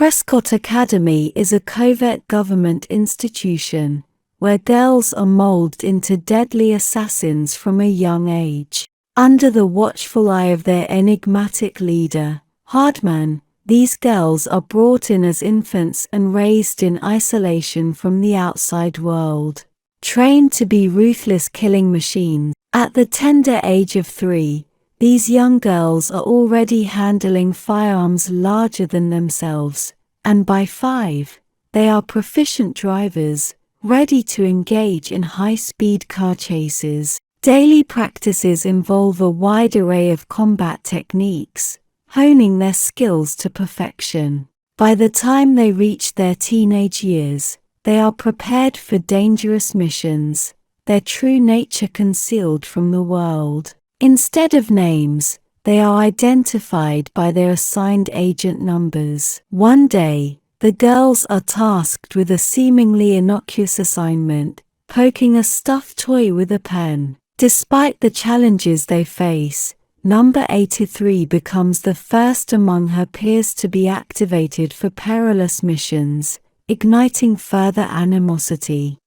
Prescott Academy is a covert government institution where girls are molded into deadly assassins from a young age. Under the watchful eye of their enigmatic leader, Hardman, these girls are brought in as infants and raised in isolation from the outside world. Trained to be ruthless killing machines, at the tender age of 3, these young girls are already handling firearms larger than themselves, and by 5, they are proficient drivers, ready to engage in high-speed car chases. Daily practices involve a wide array of combat techniques, honing their skills to perfection. By the time they reach their teenage years, they are prepared for dangerous missions, their true nature concealed from the world. Instead of names, they are identified by their assigned agent numbers. One day, the girls are tasked with a seemingly innocuous assignment, poking a stuffed toy with a pen. Despite the challenges they face, Number 83 becomes the first among her peers to be activated for perilous missions, igniting further animosity.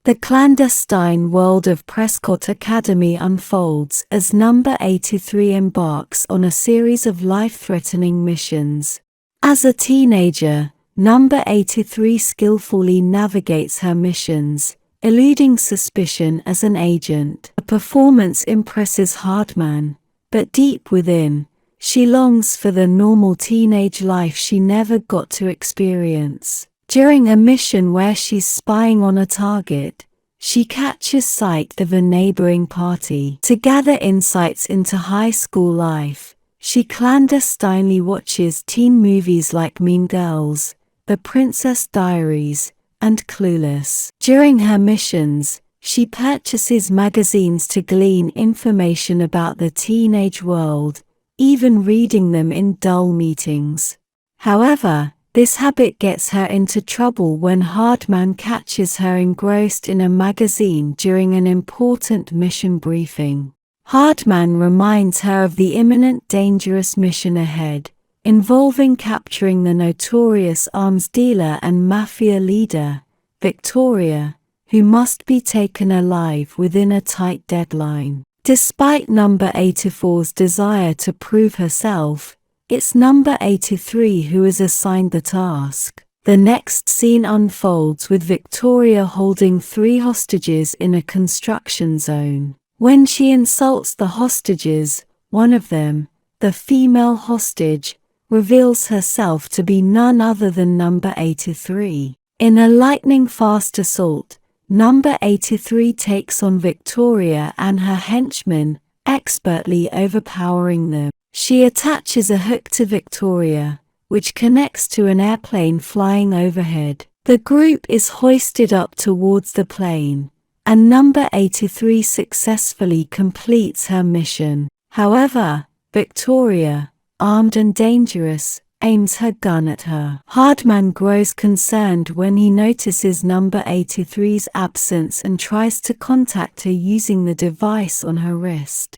The clandestine world of Prescott Academy unfolds as Number 83 embarks on a series of life-threatening missions. As a teenager, Number 83 skillfully navigates her missions, eluding suspicion as an agent. Her performance impresses Hardman, but deep within, she longs for the normal teenage life she never got to experience. During a mission where she's spying on a target, she catches sight of a neighboring party. To gather insights into high school life, she clandestinely watches teen movies like Mean Girls, The Princess Diaries, and Clueless. During her missions, she purchases magazines to glean information about the teenage world, even reading them in dull meetings. However, this habit gets her into trouble when Hardman catches her engrossed in a magazine during an important mission briefing. Hardman reminds her of the imminent dangerous mission ahead, involving capturing the notorious arms dealer and mafia leader, Victoria, who must be taken alive within a tight deadline. Despite Number 84's desire to prove herself, it's Number 83 who is assigned the task. The next scene unfolds with Victoria holding 3 hostages in a construction zone. When she insults the hostages, one of them, the female hostage, reveals herself to be none other than Number 83. In a lightning-fast assault, Number 83 takes on Victoria and her henchmen, expertly overpowering them. She attaches a hook to Victoria, which connects to an airplane flying overhead. The group is hoisted up towards the plane, and Number 83 successfully completes her mission. However, Victoria, armed and dangerous, aims her gun at her. Hardman grows concerned when he notices Number 83's absence and tries to contact her using the device on her wrist.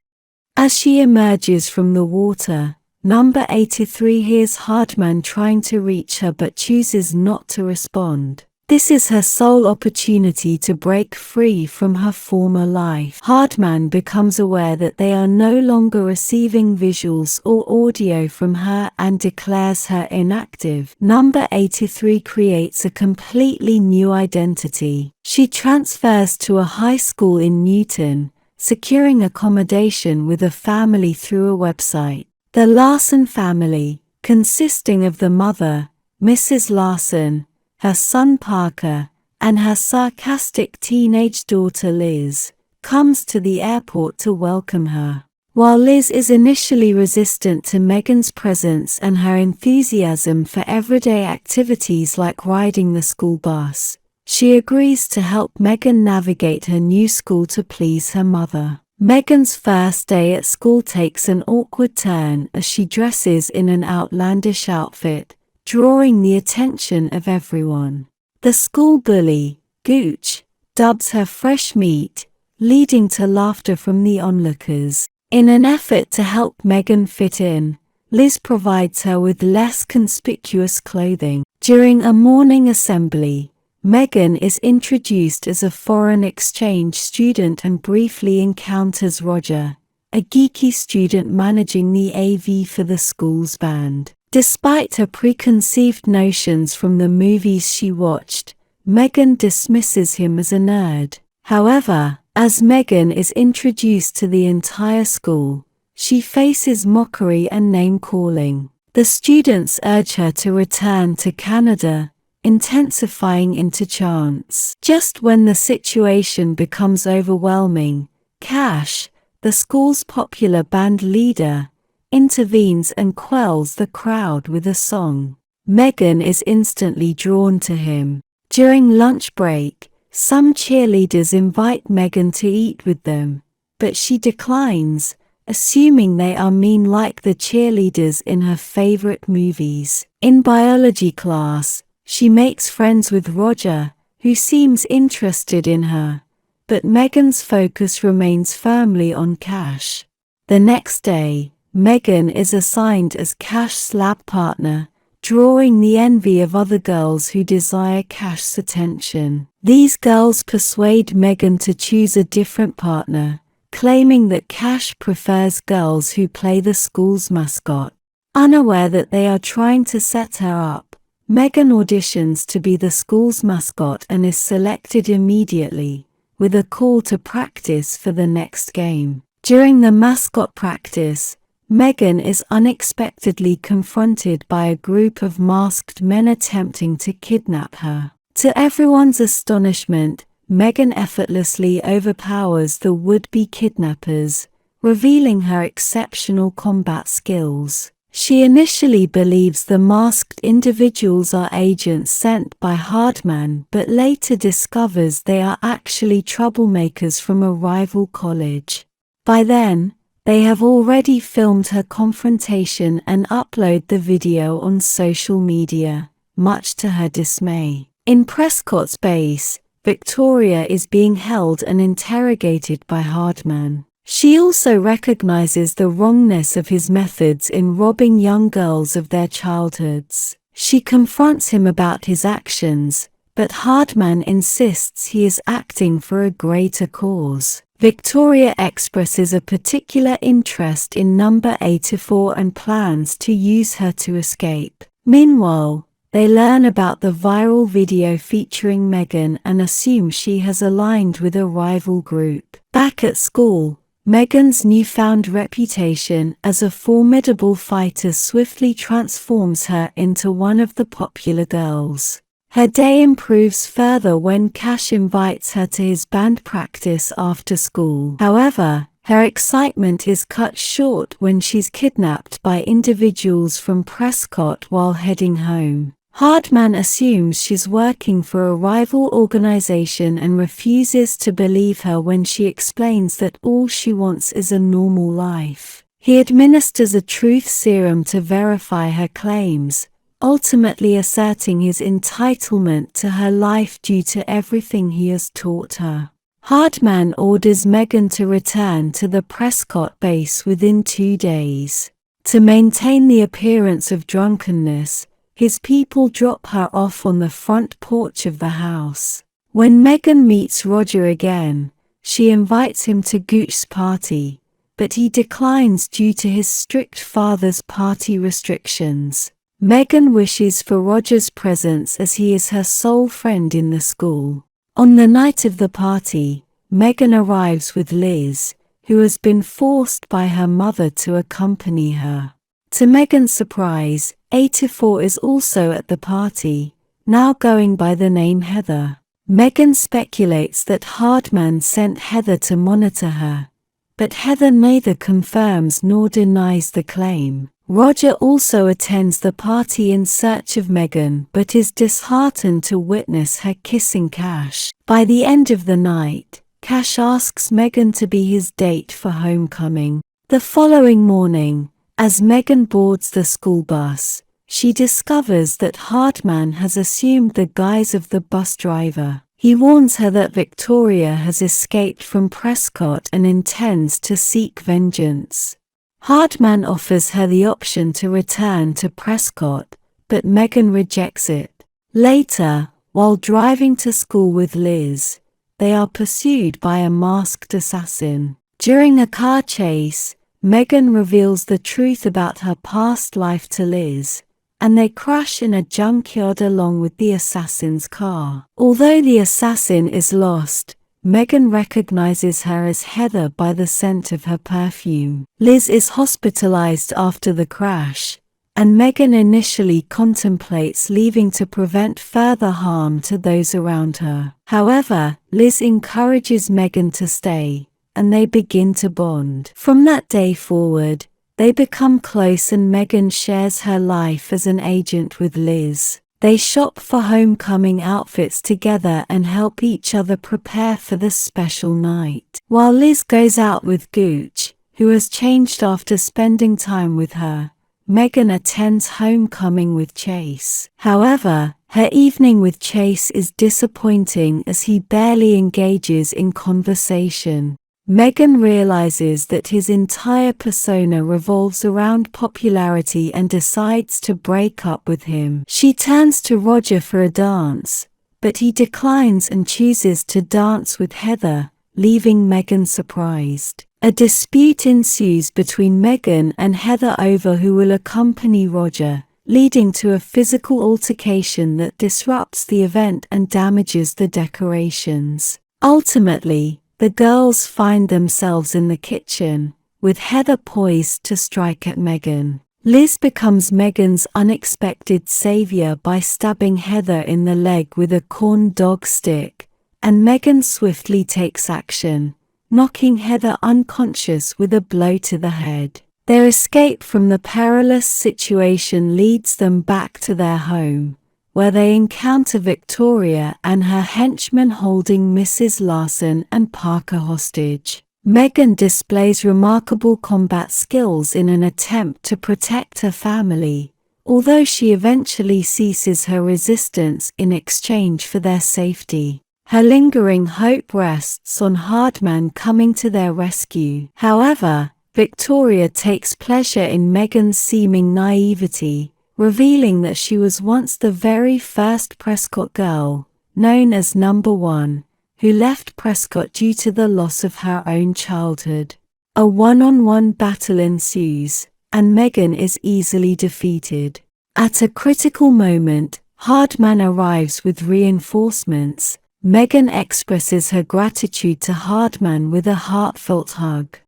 As she emerges from the water, Number 83 hears Hardman trying to reach her but chooses not to respond. This is her sole opportunity to break free from her former life. Hardman becomes aware that they are no longer receiving visuals or audio from her and declares her inactive. Number 83 creates a completely new identity. She transfers to a high school in Newton, securing accommodation with a family through a website. The Larson family, consisting of the mother, Mrs. Larson, her son Parker, and her sarcastic teenage daughter Liz, comes to the airport to welcome her. While Liz is initially resistant to Megan's presence and her enthusiasm for everyday activities like riding the school bus, she agrees to help Megan navigate her new school to please her mother. Megan's first day at school takes an awkward turn as she dresses in an outlandish outfit, drawing the attention of everyone. The school bully, Gooch, dubs her fresh meat, leading to laughter from the onlookers. In an effort to help Megan fit in, Liz provides her with less conspicuous clothing. During a morning assembly, Megan is introduced as a foreign exchange student and briefly encounters Roger, a geeky student managing the AV for the school's band. Despite her preconceived notions from the movies she watched, Megan dismisses him as a nerd. However, as Megan is introduced to the entire school, she faces mockery and name-calling. The students urge her to return to Canada, intensifying into chants. Just when the situation becomes overwhelming, Cash, the school's popular band leader, intervenes and quells the crowd with a song. Megan is instantly drawn to him. During lunch break, some cheerleaders invite Megan to eat with them, but she declines, assuming they are mean like the cheerleaders in her favorite movies. In biology class, she makes friends with Roger, who seems interested in her, but Megan's focus remains firmly on Cash. The next day, Megan is assigned as Cash's lab partner, drawing the envy of other girls who desire Cash's attention. These girls persuade Megan to choose a different partner, claiming that Cash prefers girls who play the school's mascot. Unaware that they are trying to set her up, Megan auditions to be the school's mascot and is selected immediately, with a call to practice for the next game. During the mascot practice, Megan is unexpectedly confronted by a group of masked men attempting to kidnap her. To everyone's astonishment, Megan effortlessly overpowers the would-be kidnappers, revealing her exceptional combat skills. She initially believes the masked individuals are agents sent by Hardman, but later discovers they are actually troublemakers from a rival college. By then, they have already filmed her confrontation and upload the video on social media, much to her dismay. In Prescott's base, Victoria is being held and interrogated by Hardman. She also recognizes the wrongness of his methods in robbing young girls of their childhoods. She confronts him about his actions, but Hardman insists he is acting for a greater cause. Victoria expresses a particular interest in number 84 and plans to use her to escape. Meanwhile, they learn about the viral video featuring Megan and assume she has aligned with a rival group. Back at school, Megan's newfound reputation as a formidable fighter swiftly transforms her into one of the popular girls. Her day improves further when Cash invites her to his band practice after school. However, her excitement is cut short when she's kidnapped by individuals from Prescott while heading home. Hardman assumes she's working for a rival organization and refuses to believe her when she explains that all she wants is a normal life. He administers a truth serum to verify her claims, ultimately asserting his entitlement to her life due to everything he has taught her. Hardman orders Megan to return to the Prescott base within 2 days. To maintain the appearance of drunkenness, his people drop her off on the front porch of the house. When Megan meets Roger again, she invites him to Gooch's party, but he declines due to his strict father's party restrictions. Megan wishes for Roger's presence as he is her sole friend in the school. On the night of the party, Megan arrives with Liz, who has been forced by her mother to accompany her. To Megan's surprise, 84 is also at the party, now going by the name Heather. Megan speculates that Hardman sent Heather to monitor her, but Heather neither confirms nor denies the claim. Roger also attends the party in search of Megan but is disheartened to witness her kissing Cash. By the end of the night, Cash asks Megan to be his date for homecoming. The following morning, as Megan boards the school bus, she discovers that Hardman has assumed the guise of the bus driver. He warns her that Victoria has escaped from Prescott and intends to seek vengeance. Hardman offers her the option to return to Prescott, but Megan rejects it. Later, while driving to school with Liz, they are pursued by a masked assassin. During a car chase, Megan reveals the truth about her past life to Liz, and they crash in a junkyard along with the assassin's car. Although the assassin is lost, Megan recognizes her as Heather by the scent of her perfume. Liz is hospitalized after the crash, and Megan initially contemplates leaving to prevent further harm to those around her. However, Liz encourages Megan to stay, and they begin to bond. From that day forward, they become close and Megan shares her life as an agent with Liz. They shop for homecoming outfits together and help each other prepare for the special night. While Liz goes out with Gooch, who has changed after spending time with her, Megan attends homecoming with Chase. However, her evening with Chase is disappointing as he barely engages in conversation. Megan realizes that his entire persona revolves around popularity and decides to break up with him. She turns to Roger for a dance, but he declines and chooses to dance with Heather, leaving Megan surprised. A dispute ensues between Megan and Heather over who will accompany Roger, leading to a physical altercation that disrupts the event and damages the decorations. Ultimately, the girls find themselves in the kitchen, with Heather poised to strike at Megan. Liz becomes Megan's unexpected savior by stabbing Heather in the leg with a corn dog stick, and Megan swiftly takes action, knocking Heather unconscious with a blow to the head. Their escape from the perilous situation leads them back to their home, where they encounter Victoria and her henchmen holding Mrs. Larson and Parker hostage. Megan displays remarkable combat skills in an attempt to protect her family, although she eventually ceases her resistance in exchange for their safety. Her lingering hope rests on Hardman coming to their rescue. However, Victoria takes pleasure in Megan's seeming naivety, revealing that she was once the very first Prescott girl, known as Number 1, who left Prescott due to the loss of her own childhood. A one-on-one battle ensues, and Megan is easily defeated. At a critical moment, Hardman arrives with reinforcements. Megan expresses her gratitude to Hardman with a heartfelt hug.